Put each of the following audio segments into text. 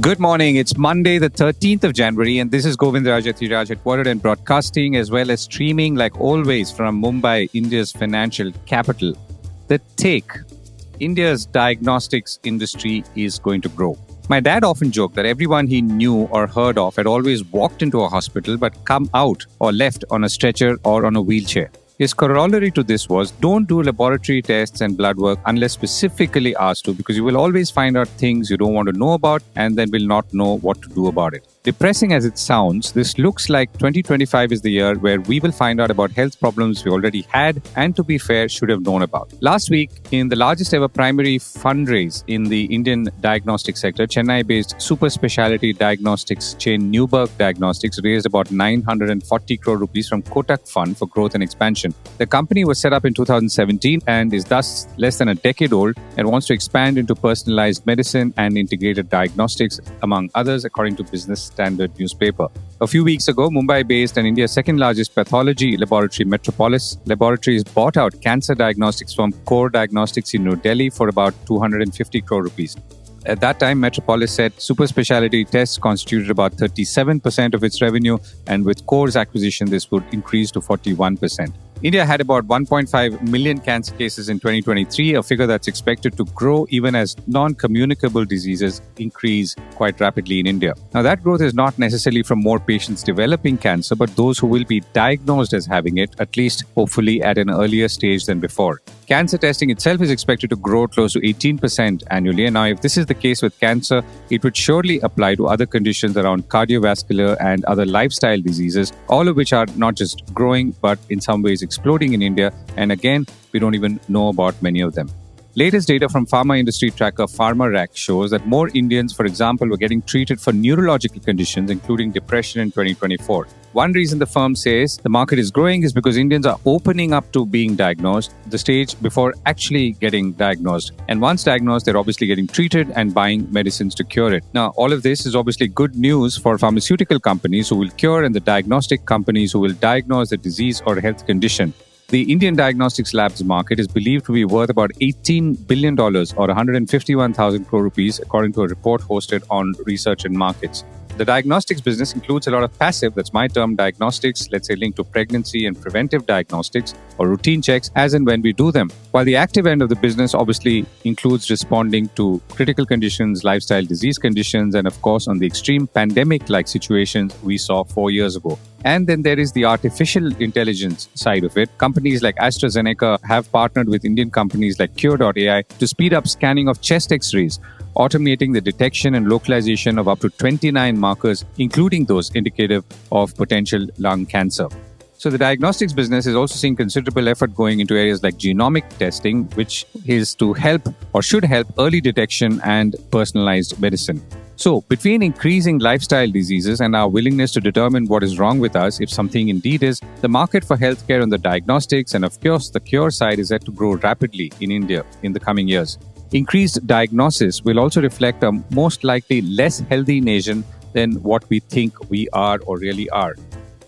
Good morning. It's Monday, the 13th of January, and this is Govindraj Ethiraj headquartered and broadcasting as well as streaming like always from Mumbai, India's financial capital. The take. India's diagnostics industry is going to grow. My dad often joked that everyone he knew or heard of had always walked into a hospital but come out or left on a stretcher or on a wheelchair. His corollary to this was, don't do laboratory tests and blood work unless specifically asked to, because you will always find out things you don't want to know about and then will not know what to do about it. Depressing as it sounds, this looks like 2025 is the year where we will find out about health problems we already had and, to be fair, should have known about. Last week, in the largest ever primary fundraise in the Indian diagnostic sector, Chennai-based super specialty diagnostics chain Newberg Diagnostics raised about 940 crore rupees from Kotak Fund for growth and expansion. The company was set up in 2017 and is thus less than a decade old and wants to expand into personalized medicine and integrated diagnostics, among others, according to Business Standard newspaper. A few weeks ago, Mumbai-based and India's second largest pathology laboratory, Metropolis Laboratories, bought out cancer diagnostics firm Core Diagnostics in New Delhi for about 250 crore rupees. At that time, Metropolis said super specialty tests constituted about 37% of its revenue, and with Core's acquisition, this would increase to 41%. India had about 1.5 million cancer cases in 2023, a figure that's expected to grow even as non-communicable diseases increase quite rapidly in India. Now, that growth is not necessarily from more patients developing cancer, but those who will be diagnosed as having it, at least hopefully at an earlier stage than before. Cancer testing itself is expected to grow close to 18% annually. And now, if this is the case with cancer, it would surely apply to other conditions around cardiovascular and other lifestyle diseases, all of which are not just growing, but in some ways exploding in India. And again, we don't even know about many of them. Latest data from pharma industry tracker PharmaRack shows that more Indians, for example, were getting treated for neurological conditions, including depression in 2024. One reason the firm says the market is growing is because Indians are opening up to being diagnosed, the stage before actually getting diagnosed. And once diagnosed, they're obviously getting treated and buying medicines to cure it. Now, all of this is obviously good news for pharmaceutical companies who will cure and the diagnostic companies who will diagnose the disease or health condition. The Indian diagnostics labs market is believed to be worth about $18 billion or 151,000 crore rupees, according to a report hosted on Research and Markets. The diagnostics business includes a lot of passive, that's my term, diagnostics, let's say linked to pregnancy and preventive diagnostics or routine checks as and when we do them. While the active end of the business obviously includes responding to critical conditions, lifestyle disease conditions, and of course on the extreme pandemic-like situations we saw 4 years ago. And then there is the artificial intelligence side of it. Companies like AstraZeneca have partnered with Indian companies like Cure.ai to speed up scanning of chest X-rays, automating the detection and localization of up to 29 markers, including those indicative of potential lung cancer. So the diagnostics business is also seeing considerable effort going into areas like genomic testing, which is to help or should help early detection and personalized medicine. So, between increasing lifestyle diseases and our willingness to determine what is wrong with us, if something indeed is, the market for healthcare on the diagnostics and, of course, the cure side is set to grow rapidly in India in the coming years. Increased diagnosis will also reflect a most likely less healthy nation than what we think we are or really are.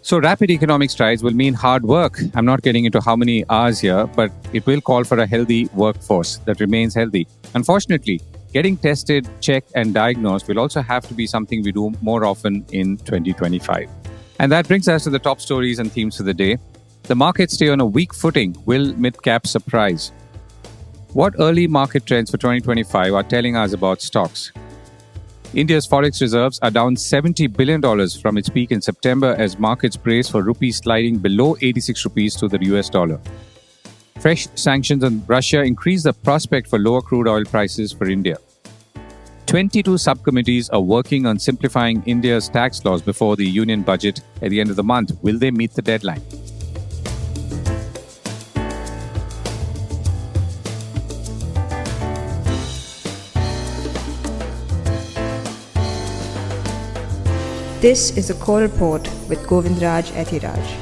So, rapid economic strides will mean hard work. I'm not getting into how many hours here, but it will call for a healthy workforce that remains healthy. Unfortunately, getting tested, checked, and diagnosed will also have to be something we do more often in 2025. And that brings us to the top stories and themes for the day. The markets stay on a weak footing. Will midcaps surprise? What early market trends for 2025 are telling us about stocks? India's Forex reserves are down $70 billion from its peak in September as markets brace for rupee sliding below 86 rupees to the US dollar. Fresh sanctions on Russia increase the prospect for lower crude oil prices for India. 22 subcommittees are working on simplifying India's tax laws before the union budget at the end of the month. Will they meet the deadline? This is a Core Report with Govindraj Ethiraj.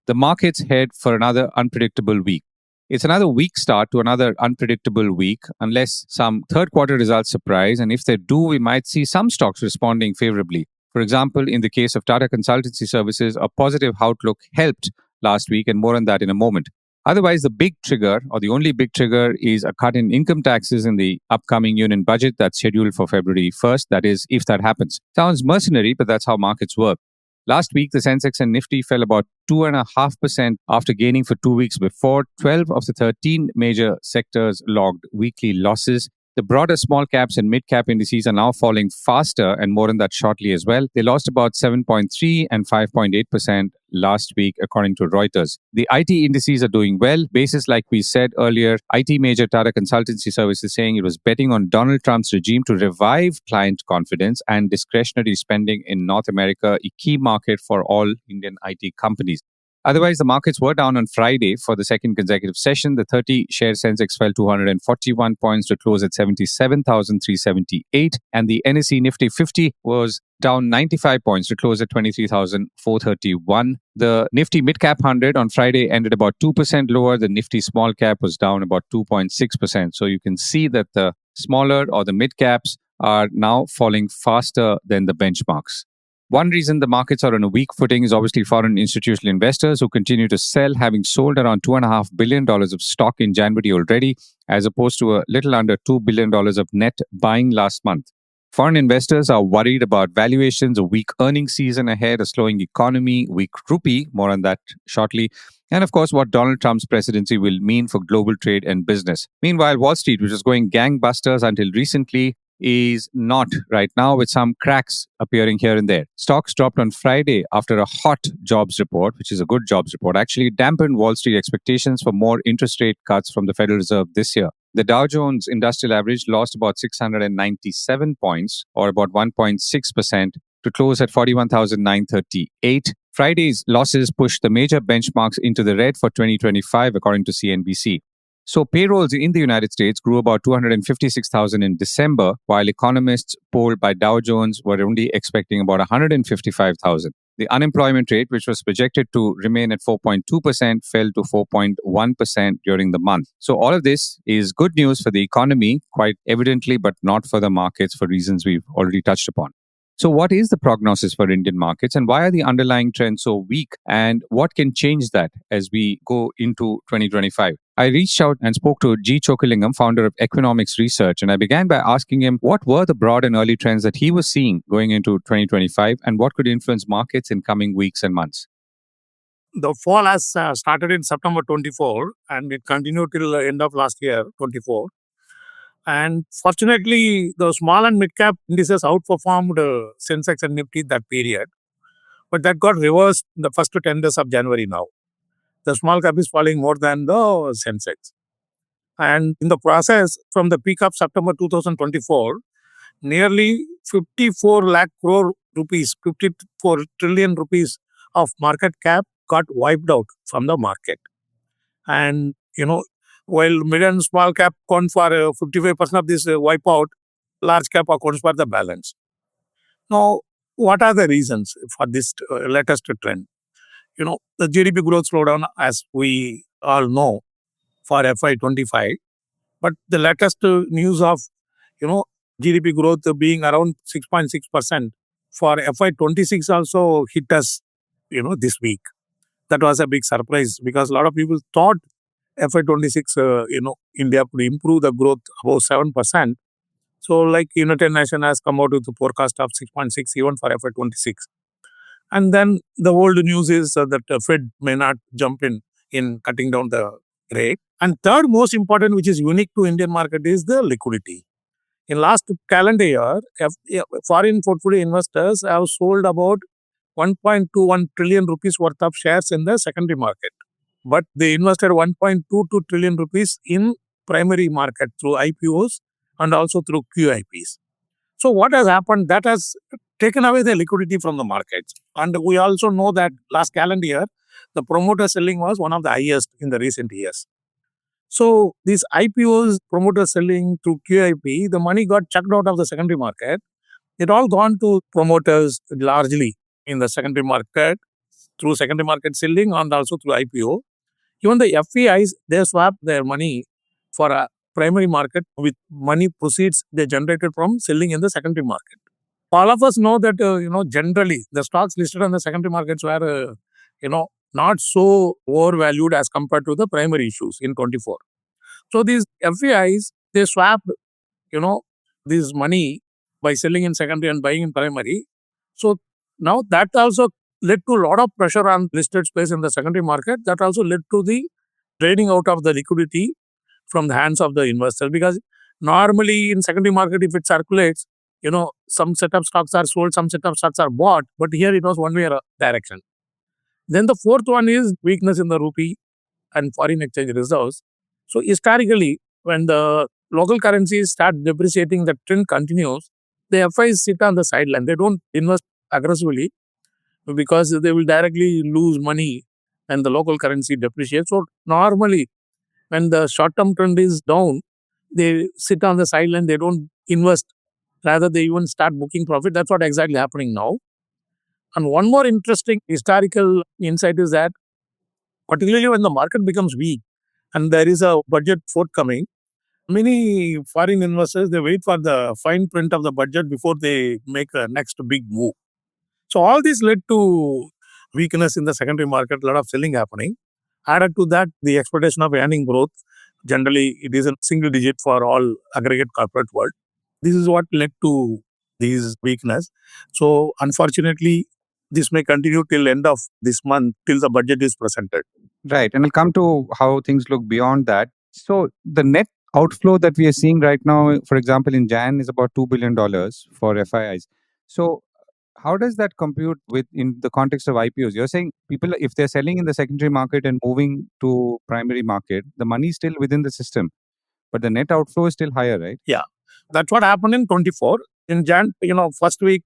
The markets head for another unpredictable week. It's another weak start to another unpredictable week unless some third quarter results surprise, and if they do, we might see some stocks responding favorably. For example, in the case of Tata Consultancy Services, a positive outlook helped last week, and more on that in a moment. Otherwise, the big trigger or the only big trigger is a cut in income taxes in the upcoming union budget that's scheduled for February 1st. That is, if that happens. Sounds mercenary, but that's how markets work. Last week, the Sensex and Nifty fell about 2.5% after gaining for 2 weeks before. 12 of the 13 major sectors logged weekly losses. The broader small caps and mid cap indices are now falling faster, and more on that shortly as well. They lost about 7.3 and 5.8% last week, according to Reuters. The IT indices are doing well. Basis, like we said earlier, IT major Tata Consultancy Services saying it was betting on Donald Trump's regime to revive client confidence and discretionary spending in North America, a key market for all Indian IT companies. Otherwise, the markets were down on Friday for the second consecutive session. The 30-share Sensex fell 241 points to close at 77,378, and the NSE Nifty 50 was down 95 points to close at 23,431. The Nifty Midcap 100 on Friday ended about 2% lower. The Nifty Small Cap was down about 2.6%. So you can see that the smaller or the midcaps are now falling faster than the benchmarks. One reason the markets are on a weak footing is obviously foreign institutional investors who continue to sell, having sold around $2.5 billion of stock in January already, as opposed to a little under $2 billion of net buying last month. Foreign investors are worried about valuations, a weak earnings season ahead, a slowing economy, weak rupee, more on that shortly, and of course, what Donald Trump's presidency will mean for global trade and business. Meanwhile, Wall Street, which was going gangbusters until recently, is not right now, with some cracks appearing here and there. Stocks dropped on Friday after a hot jobs report, which is a good jobs report, actually dampened Wall Street expectations for more interest rate cuts from the Federal Reserve this year. The Dow Jones Industrial Average lost about 697 points, or about 1.6%, to close at 41,938. Friday's losses pushed the major benchmarks into the red for 2025, according to CNBC. So payrolls in the United States grew about 256,000 in December, while economists polled by Dow Jones were only expecting about 155,000. The unemployment rate, which was projected to remain at 4.2%, fell to 4.1% during the month. So all of this is good news for the economy, quite evidently, but not for the markets for reasons we've already touched upon. So what is the prognosis for Indian markets, and why are the underlying trends so weak, and what can change that as we go into 2025? I reached out and spoke to G Chokkalingam, founder of Equinomics Research, and I began by asking him what were the broad and early trends that he was seeing going into 2025, and what could influence markets in coming weeks and months. The fall has started in September 24 and it continued till the end of last year, 24. And fortunately, the small and mid-cap indices outperformed Sensex and Nifty that period. But that got reversed in the first 10 days of January now. The small cap is falling more than the Sensex. And in the process, from the peak of September 2024, nearly 54 lakh crore rupees, 54 trillion rupees of market cap got wiped out from the market. And, while mid and small cap account for 55% of this wipeout, large cap accounts for the balance. Now, what are the reasons for this latest trend? The GDP growth slowdown, as we all know, for FY25. But the latest news of, GDP growth being around 6.6% for FY26 also hit us, this week. That was a big surprise because a lot of people thought FY26, India could improve the growth above 7%. So, like United Nations has come out with a forecast of 6.6 even for FY26. And then the old news is that the Fed may not jump in cutting down the rate. And third most important, which is unique to Indian market, is the liquidity. In last calendar year, foreign portfolio investors have sold about 1.21 trillion rupees worth of shares in the secondary market. But they invested 1.22 trillion rupees in primary market through IPOs and also through QIPs. So what has happened? That has taken away the liquidity from the markets. And we also know that last calendar year, the promoter selling was one of the highest in the recent years. So these IPOs, promoter selling through QIP, the money got chucked out of the secondary market. It all gone to promoters largely in the secondary market through secondary market selling and also through IPO. Even the FEIs, they swap their money for a primary market with money proceeds they generated from selling in the secondary market. All of us know that, generally the stocks listed on the secondary markets were, not so overvalued as compared to the primary issues in 24. So these FIIs, they swapped, this money by selling in secondary and buying in primary. So now that also led to a lot of pressure on listed space in the secondary market. That also led to the draining out of the liquidity from the hands of the investor, because normally in secondary market, if it circulates, some set of stocks are sold, some set of stocks are bought, but here it was one way direction. Then the fourth one is weakness in the rupee and foreign exchange reserves. So historically, when the local currencies start depreciating, the trend continues. The FIs sit on the sideline. They don't invest aggressively because they will directly lose money and the local currency depreciates. So normally, when the short-term trend is down, they sit on the sideline. They don't invest. Rather, they even start booking profit. That's what exactly happening now. And one more interesting historical insight is that, particularly when the market becomes weak and there is a budget forthcoming, many foreign investors, they wait for the fine print of the budget before they make a next big move. So all this led to weakness in the secondary market, a lot of selling happening. Added to that, the expectation of earning growth. Generally, it is a single digit for all aggregate corporate world. This is what led to these weakness. So unfortunately, this may continue till end of this month, till the budget is presented. Right. And we'll come to how things look beyond that. So the net outflow that we are seeing right now, for example, in Jan is about $2 billion for FIIs. So how does that compute with in the context of IPOs? You're saying people, if they're selling in the secondary market and moving to primary market, the money is still within the system, but the net outflow is still higher, right? Yeah. That's what happened in 24. In Jan, first week,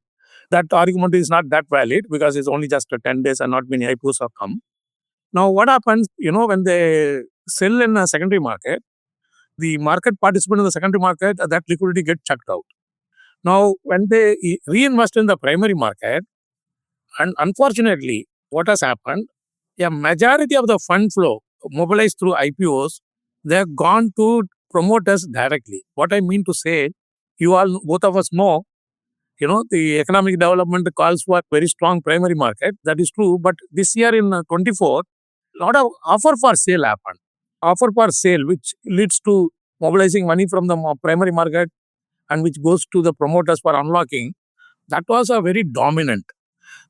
that argument is not that valid because it's only just 10 days and not many IPOs have come. Now, what happens, when they sell in a secondary market, the market participant in the secondary market, that liquidity gets chucked out. Now, when they reinvest in the primary market, and unfortunately, what has happened, a majority of the fund flow mobilized through IPOs, they have gone to promoters directly. What I mean to say, both of us know, the economic development calls for very strong primary market. That is true. But this year in 24, a lot of offer for sale happened. Offer for sale, which leads to mobilizing money from the primary market and which goes to the promoters for unlocking. That was a very dominant.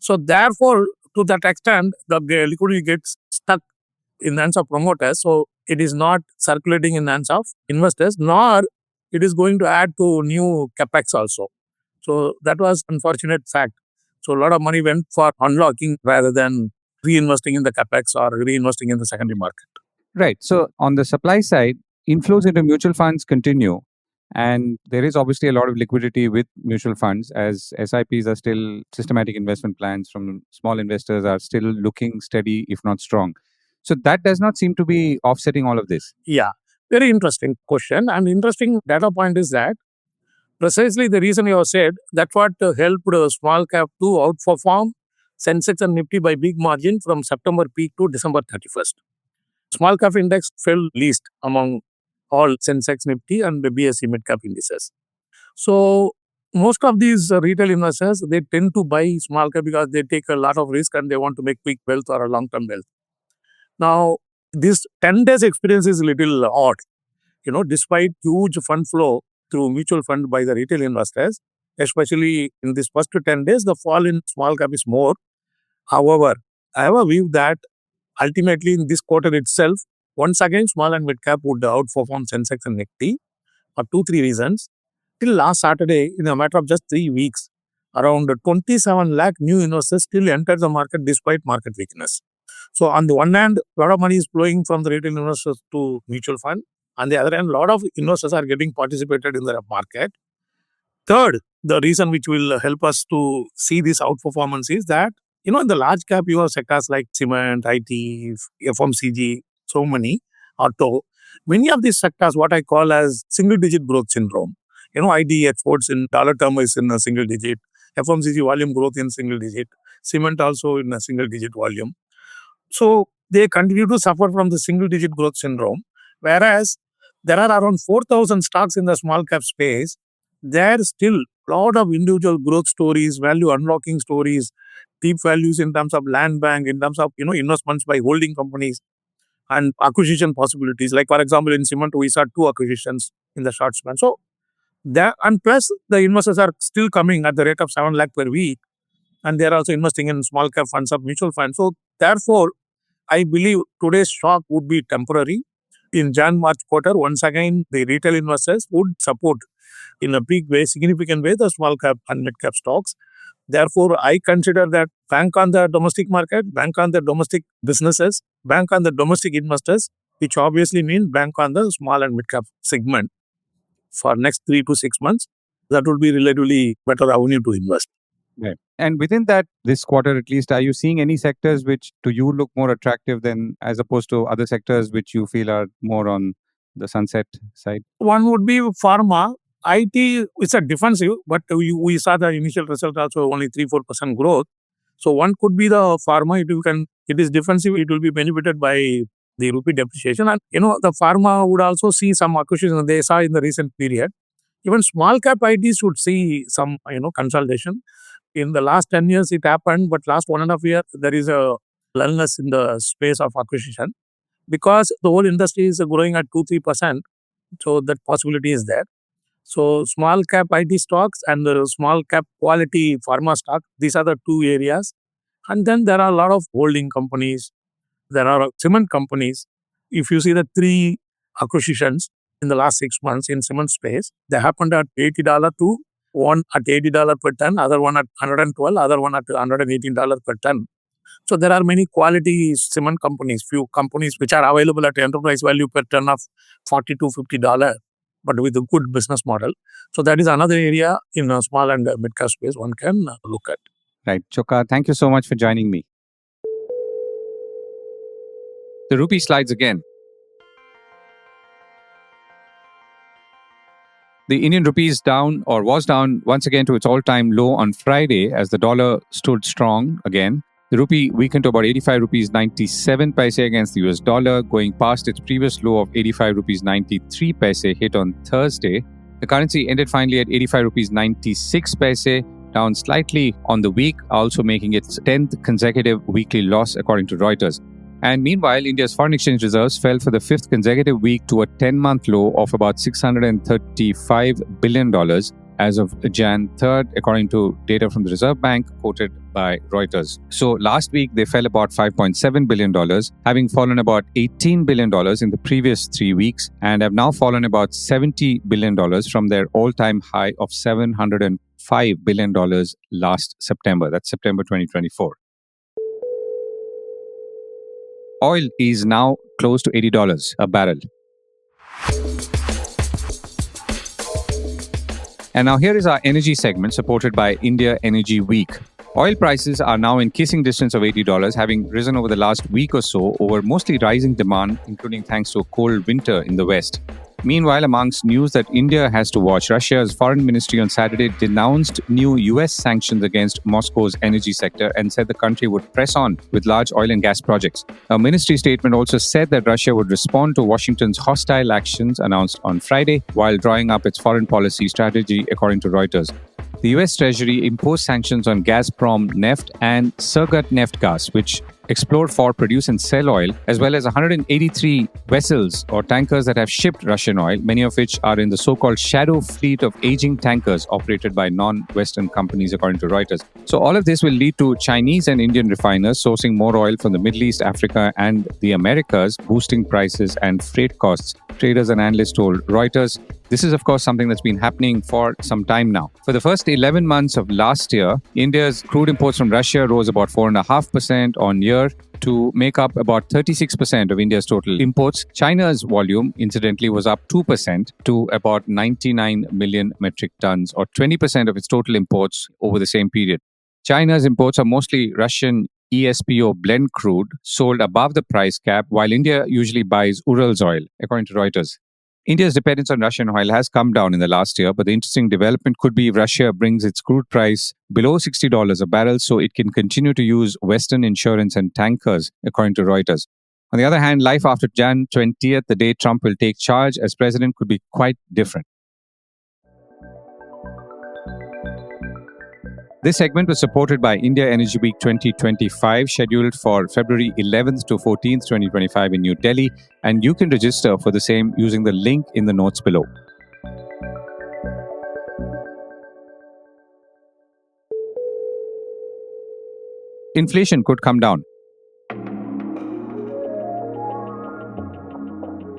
So therefore, to that extent, the liquidity gets stuck in the hands of promoters. So it is not circulating in the hands of investors, nor it is going to add to new capex also. So that was unfortunate fact. So a lot of money went for unlocking rather than reinvesting in the capex or reinvesting in the secondary market. Right. So on the supply side, inflows into mutual funds continue. And there is obviously a lot of liquidity with mutual funds, as SIPs are still systematic investment plans from small investors are still looking steady, if not strong. So that does not seem to be offsetting all of this. Yeah, very interesting question. And interesting data point is that precisely the reason you have said, that's what helped small cap to outperform Sensex and Nifty by big margin from September peak to December 31st. Small cap index fell least among all Sensex, Nifty and the BSE midcap indices. So most of these retail investors, they tend to buy small cap because they take a lot of risk and they want to make quick wealth or a long-term wealth. Now, this 10 days experience is a little odd. Despite huge fund flow through mutual fund by the retail investors, especially in this first 10 days, the fall in small cap is more. However, I have a view that ultimately in this quarter itself, once again, small and mid cap would outperform Sensex and Nifty for 2-3 reasons. Till last Saturday, in a matter of just 3 weeks, around 27 lakh new investors still entered the market despite market weakness. So on the one hand, a lot of money is flowing from the retail investors to mutual fund. On the other hand, a lot of investors are getting participated in the market. Third, the reason which will help us to see this outperformance is that, in the large cap, you have sectors like cement, IT, FMCG, so many, auto. Many of these sectors, what I call as single-digit growth syndrome. IT exports in dollar term is in a single digit. FMCG volume growth in single digit. Cement also in a single digit volume. So they continue to suffer from the single-digit growth syndrome, whereas there are around 4,000 stocks in the small cap space. There are still a lot of individual growth stories, value unlocking stories, deep values in terms of land bank, in terms of investments by holding companies and acquisition possibilities. Like for example, in cement, we saw 2 acquisitions in the short span. So there, and plus the investors are still coming at the rate of 7 lakh per week, and they are also investing in small cap funds of mutual funds. So therefore, I believe today's shock would be temporary. In Jan-March quarter, once again, the retail investors would support in a big way, significant way, the small cap and mid cap stocks. Therefore, I consider that bank on the domestic market, bank on the domestic businesses, bank on the domestic investors, which obviously means bank on the small and mid cap segment for next 3 to 6 months. That would be relatively better avenue to invest. Right. And within that, this quarter at least, are you seeing any sectors which to you look more attractive than as opposed to other sectors which you feel are more on the sunset side? One would be pharma. IT is a defensive, but we saw the initial result also only 3-4% growth. So one could be the pharma. It is defensive. It will be benefited by the rupee depreciation, and the pharma would also see some acquisition they saw in the recent period. Even small cap ITs would see some consolidation. In the last 10 years, it happened, but last 1.5 years, there is a lullness in the space of acquisition because the whole industry is growing at 2-3%. So that possibility is there. So small cap IT stocks and the small cap quality pharma stock, these are the 2 areas. And then there are a lot of holding companies. There are cement companies. If you see the 3 acquisitions in the last 6 months in cement space, they happened at $80 to one at $80 per ton, other one at $112, other one at $118 per ton. So there are many quality cement companies, few companies which are available at enterprise value per ton of $40 to $50, but with a good business model. So that is another area in a small and mid-cap space one can look at. Right. Chokka, thank you so much for joining me. The rupee slides again. The Indian rupee is down or was down once again to its all-time low on Friday as the dollar stood strong again. The rupee weakened to about 85 rupees 97 paise against the US dollar, going past its previous low of 85 rupees 93 paise hit on Thursday. The currency ended finally at 85 rupees 96 paise, down slightly on the week, also making its 10th consecutive weekly loss according to Reuters. And meanwhile, India's foreign exchange reserves fell for the 5th consecutive week to a 10-month low of about $635 billion as of Jan 3rd, according to data from the Reserve Bank quoted by Reuters. So last week, they fell about $5.7 billion, having fallen about $18 billion in the previous 3 weeks, and have now fallen about $70 billion from their all-time high of $705 billion last September. That's September 2024. Oil is now close to $80 a barrel. And now here is our energy segment supported by India Energy Week. Oil prices are now in kissing distance of $80, having risen over the last week or so over mostly rising demand, including thanks to a cold winter in the West. Meanwhile, amongst news that India has to watch, Russia's foreign ministry on Saturday denounced new US sanctions against Moscow's energy sector and said the country would press on with large oil and gas projects. A ministry statement also said that Russia would respond to Washington's hostile actions announced on Friday while drawing up its foreign policy strategy, according to Reuters. The US Treasury imposed sanctions on Gazprom Neft and Surgutneftgaz, which explore for, produce and sell oil, as well as 183 vessels or tankers that have shipped Russian oil, many of which are in the so-called shadow fleet of aging tankers operated by non-Western companies, according to Reuters. So all of this will lead to Chinese and Indian refiners sourcing more oil from the Middle East, Africa and the Americas, boosting prices and freight costs, traders and analysts told Reuters. This is, of course, something that's been happening for some time now. For the first 11 months of last year, India's crude imports from Russia rose about 4.5% on year to make up about 36% of India's total imports. China's volume, incidentally, was up 2% to about 99 million metric tons, or 20% of its total imports over the same period. China's imports are mostly Russian ESPO blend crude sold above the price cap, while India usually buys Ural's oil, according to Reuters. India's dependence on Russian oil has come down in the last year, but the interesting development could be if Russia brings its crude price below $60 a barrel so it can continue to use Western insurance and tankers, according to Reuters. On the other hand, life after Jan 20th, the day Trump will take charge as president, could be quite different. This segment was supported by India Energy Week 2025, scheduled for February 11th to 14th, 2025 in New Delhi, and you can register for the same using the link in the notes below. Inflation could come down.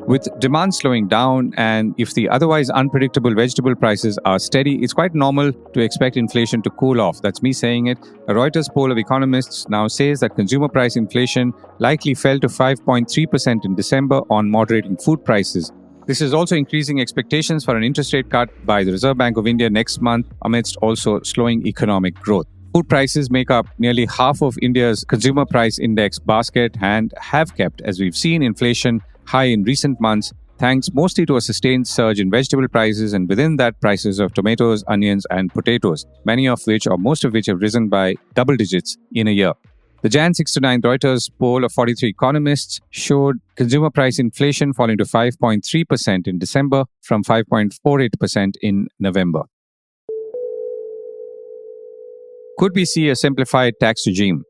With demand slowing down and if the otherwise unpredictable vegetable prices are steady, it's quite normal to expect inflation to cool off. That's me saying it. A Reuters poll of economists now says that consumer price inflation likely fell to 5.3% in December on moderating food prices. This is also increasing expectations for an interest rate cut by the Reserve Bank of India next month amidst also slowing economic growth. Food prices make up nearly half of India's consumer price index basket and have kept, as we've seen, inflation high in recent months, thanks mostly to a sustained surge in vegetable prices and within that prices of tomatoes, onions and potatoes, many of which or most of which have risen by double digits in a year. The Jan 6 to 9 Reuters poll of 43 economists showed consumer price inflation falling to 5.3% in December from 5.48% in November. Could we see a simplified tax regime?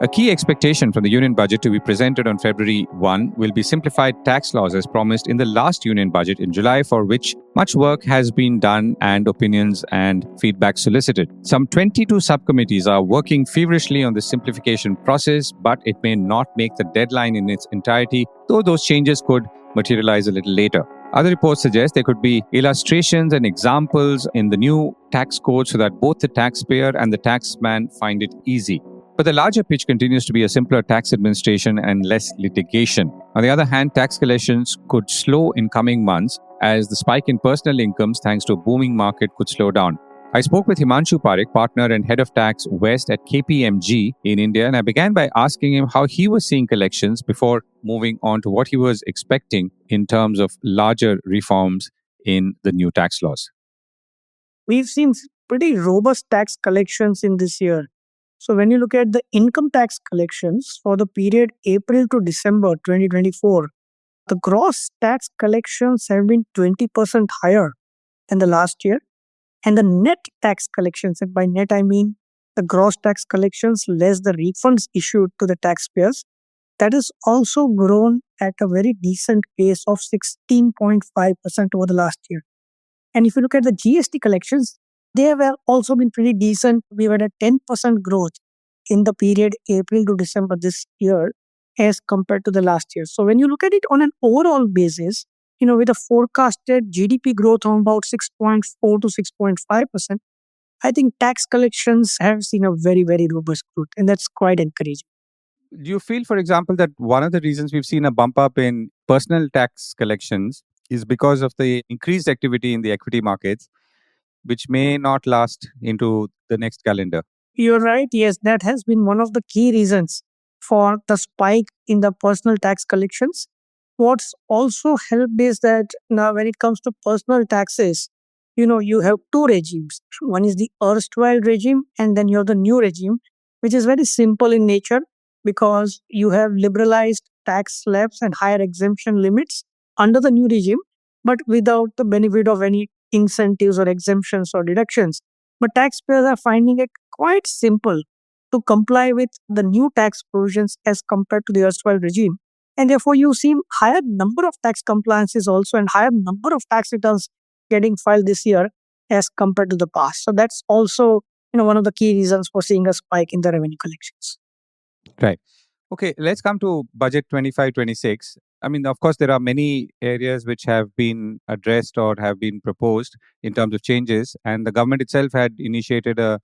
A key expectation from the Union Budget to be presented on February 1 will be simplified tax laws as promised in the last Union Budget in July, for which much work has been done and opinions and feedback solicited. Some 22 subcommittees are working feverishly on the simplification process, but it may not make the deadline in its entirety, though those changes could materialize a little later. Other reports suggest there could be illustrations and examples in the new tax code so that both the taxpayer and the taxman find it easy. But the larger pitch continues to be a simpler tax administration and less litigation. On the other hand, tax collections could slow in coming months as the spike in personal incomes thanks to a booming market could slow down. I spoke with Himanshu Parekh, partner and head of tax West at KPMG in India, and I began by asking him how he was seeing collections before moving on to what he was expecting in terms of larger reforms in the new tax laws. We've seen pretty robust tax collections in this year. So when you look at the income tax collections for the period April to December 2024, the gross tax collections have been 20% higher than the last year. And the net tax collections, and by net I mean the gross tax collections less the refunds issued to the taxpayers, that has also grown at a very decent pace of 16.5% over the last year. And if you look at the GST collections, they have also been pretty decent. We've had a 10% growth in the period April to December this year as compared to the last year. So when you look at it on an overall basis, with a forecasted GDP growth of about 6.4 to 6.5%, I think tax collections have seen a very, very robust growth, and that's quite encouraging. Do you feel, for example, that one of the reasons we've seen a bump up in personal tax collections is because of the increased activity in the equity markets, which may not last into the next calendar? You're right. Yes, that has been one of the key reasons for the spike in the personal tax collections. What's also helped is that now when it comes to personal taxes, you have two regimes. One is the erstwhile regime, and then you have the new regime, which is very simple in nature because you have liberalized tax slabs and higher exemption limits under the new regime, but without the benefit of any incentives or exemptions or deductions. But taxpayers are finding it quite simple to comply with the new tax provisions as compared to the erstwhile regime. And therefore, you see higher number of tax compliances also and higher number of tax returns getting filed this year as compared to the past. So that's also one of the key reasons for seeing a spike in the revenue collections. Right. Okay, let's come to Budget 25-26. I mean, of course, there are many areas which have been addressed or have been proposed in terms of changes, and the government itself had initiated a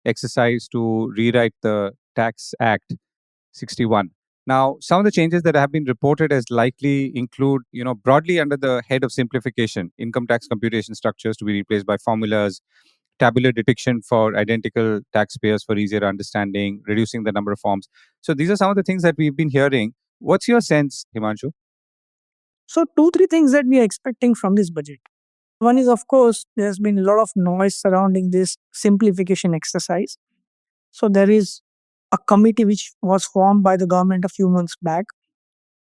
exercise to rewrite the Tax Act 61. Now, some of the changes that have been reported as likely include, broadly under the head of simplification, income tax computation structures to be replaced by formulas, tabular depiction for identical taxpayers for easier understanding, reducing the number of forms. So these are some of the things that we've been hearing. What's your sense, Himanshu? So 2-3 things that we are expecting from this budget. One is, of course, there's been a lot of noise surrounding this simplification exercise. So there is a committee which was formed by the government a few months back.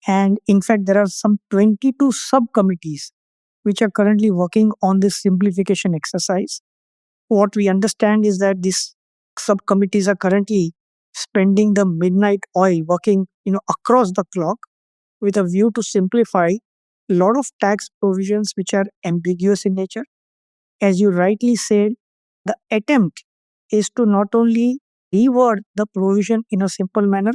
And in fact, there are some 22 subcommittees which are currently working on this simplification exercise. What we understand is that these subcommittees are currently spending the midnight oil working across the clock with a view to simplify a lot of tax provisions which are ambiguous in nature. As you rightly said, the attempt is to not only reword the provision in a simple manner,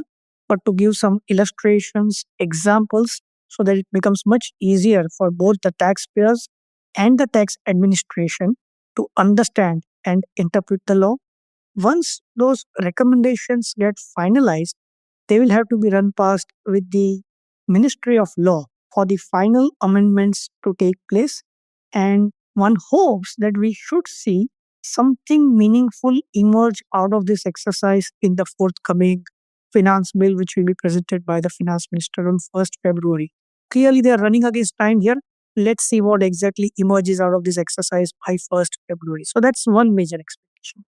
but to give some illustrations, examples, so that it becomes much easier for both the taxpayers and the tax administration to understand and interpret the law. Once those recommendations get finalized, they will have to be run past with the Ministry of Law for the final amendments to take place. And one hopes that we should see something meaningful emerge out of this exercise in the forthcoming finance bill, which will be presented by the finance minister on 1st February. Clearly, they are running against time here. Let's see what exactly emerges out of this exercise by 1st February. So that's one major expectation.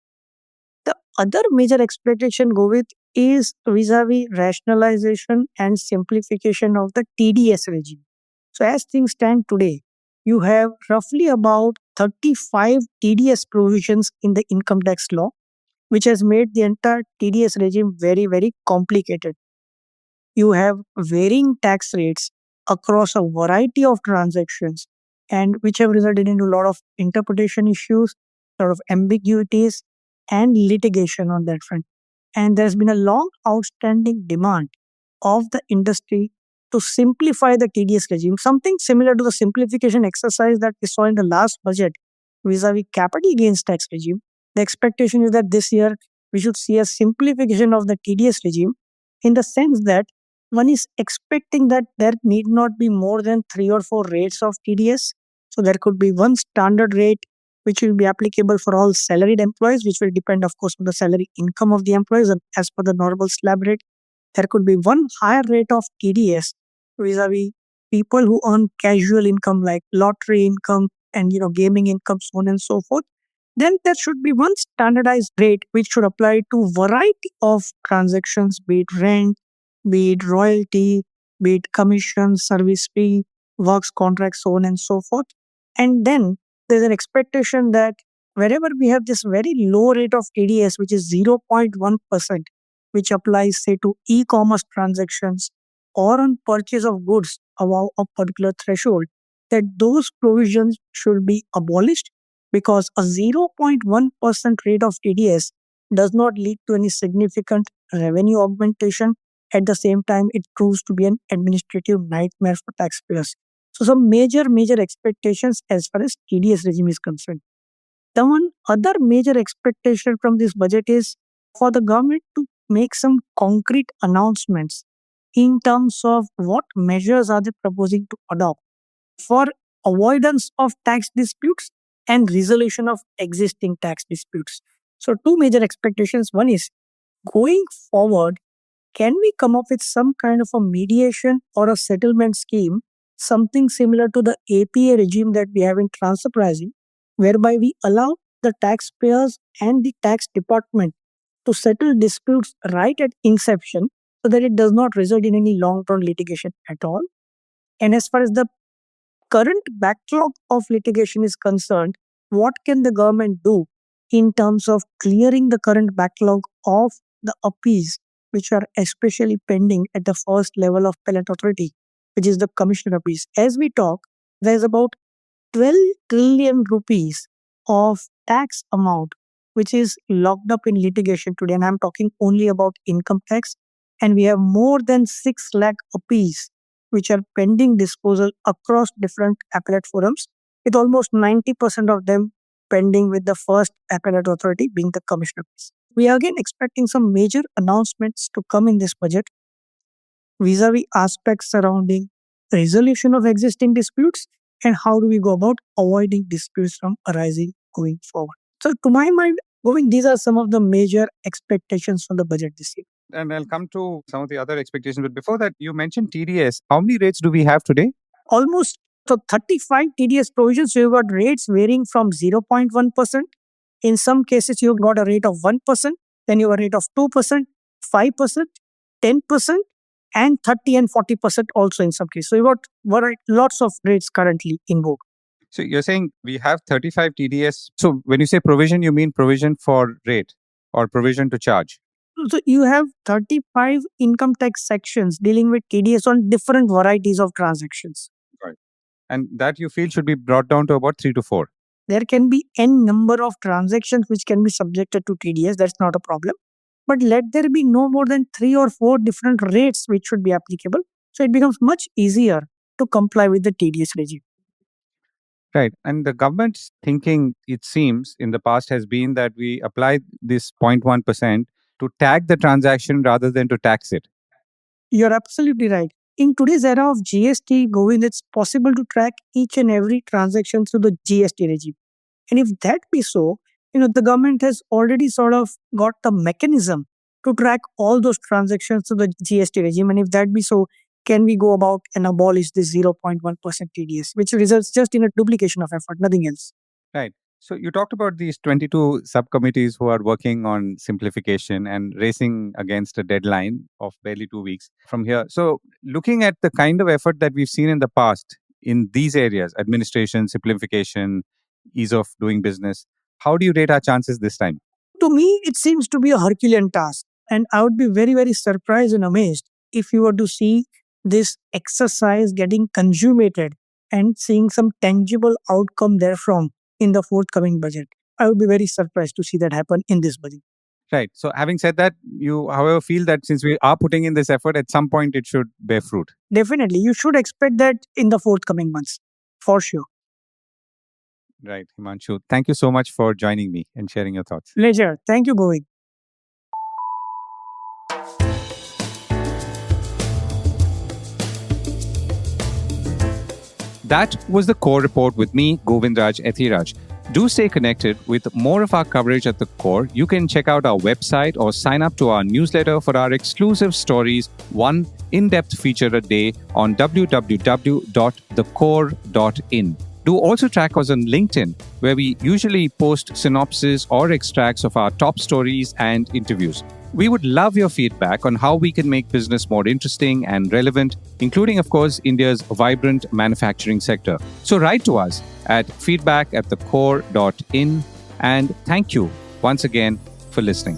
The other major expectation, Govit, is vis-a-vis rationalization and simplification of the TDS regime. So as things stand today, you have roughly about 35 TDS provisions in the income tax law, which has made the entire TDS regime very, very complicated. You have varying tax rates across a variety of transactions, and which have resulted in a lot of interpretation issues, sort of ambiguities, and litigation on that front. And there's been a long outstanding demand of the industry to simplify the TDS regime, something similar to the simplification exercise that we saw in the last budget vis-a-vis capital gains tax regime. The expectation is that this year we should see a simplification of the TDS regime in the sense that one is expecting that there need not be more than 3 or 4 rates of TDS. So there could be one standard rate which will be applicable for all salaried employees, which will depend, of course, on the salary income of the employees and as per the normal slab rate. There could be one higher rate of TDS vis-a-vis people who earn casual income like lottery income and gaming income, so on and so forth. Then there should be one standardized rate which should apply to variety of transactions, be it rent, be it royalty, be it commission, service fee, works contracts, so on and so forth. And then there's an expectation that wherever we have this very low rate of TDS, which is 0.1%, which applies, say, to e-commerce transactions or on purchase of goods above a particular threshold, that those provisions should be abolished, because a 0.1% rate of TDS does not lead to any significant revenue augmentation. At the same time, it proves to be an administrative nightmare for taxpayers. So some major expectations as far as TDS regime is concerned. The one other major expectation from this budget is for the government to make some concrete announcements in terms of what measures are they proposing to adopt for avoidance of tax disputes and resolution of existing tax disputes. So two major expectations. One is, going forward, can we come up with some kind of a mediation or a settlement scheme, something similar to the APA regime that we have in transfer pricing, whereby we allow the taxpayers and the tax department to settle disputes right at inception so that it does not result in any long-term litigation at all? And as far as the current backlog of litigation is concerned, what can the government do in terms of clearing the current backlog of the appeals which are especially pending at the first level of appellate authority, which is the commissioner appeals? As we talk, there is about 12 trillion rupees of tax amount which is locked up in litigation today, and I'm talking only about income tax. And we have more than 6 lakh appeals which are pending disposal across different appellate forums, with almost 90% of them pending with the first appellate authority being the commissioner. We are again expecting some major announcements to come in this budget vis-a-vis aspects surrounding resolution of existing disputes and how do we go about avoiding disputes from arising going forward. So to my mind, Govind, these are some of the major expectations from the budget this year. And I'll come to some of the other expectations. But before that, you mentioned TDS. How many rates do we have today? Almost 35 TDS provisions. So you've got rates varying from 0.1%. In some cases, you've got a rate of 1%, then you have a rate of 2%, 5%, 10%, and 30 and 40% also in some cases. So you've got lots of rates currently in vogue. So you're saying we have 35 TDS. So when you say provision, you mean provision for rate or provision to charge? So you have 35 income tax sections dealing with TDS on different varieties of transactions. Right. And that you feel should be brought down to about 3 to 4. There can be n number of transactions which can be subjected to TDS. That's not a problem. But let there be no more than 3 or 4 different rates which should be applicable. So it becomes much easier to comply with the TDS regime. Right. And the government's thinking, it seems, in the past has been that we apply this 0.1% to tag the transaction rather than to tax it. You're absolutely right. In today's era of GST, Govind, it's possible to track each and every transaction through the GST regime. And if that be so, the government has already sort of got the mechanism to track all those transactions through the GST regime. And if that be so, can we go about and abolish this 0.1% TDS, which results just in a duplication of effort, nothing else. Right. So you talked about these 22 subcommittees who are working on simplification and racing against a deadline of barely 2 weeks from here. So looking at the kind of effort that we've seen in the past in these areas, administration, simplification, ease of doing business, how do you rate our chances this time? To me, it seems to be a Herculean task. And I would be very, very surprised and amazed if you were to see this exercise getting consummated and seeing some tangible outcome therefrom in the forthcoming budget. I would be very surprised to see that happen in this budget. Right. So having said that, you, however, feel that since we are putting in this effort, at some point it should bear fruit. Definitely. You should expect that in the forthcoming months, for sure. Right, Himanshu. Thank you so much for joining me and sharing your thoughts. Pleasure. Thank you, Govind. That was the core report with me, Govindraj Ethiraj. Do stay connected with more of our coverage at the core. You can check out our website or sign up to our newsletter for our exclusive stories, one in-depth feature a day on www.thecore.in. Do also track us on LinkedIn, where we usually post synopses or extracts of our top stories and interviews. We would love your feedback on how we can make business more interesting and relevant, including, of course, India's vibrant manufacturing sector. So write to us at feedback@thecore.in, and thank you once again for listening.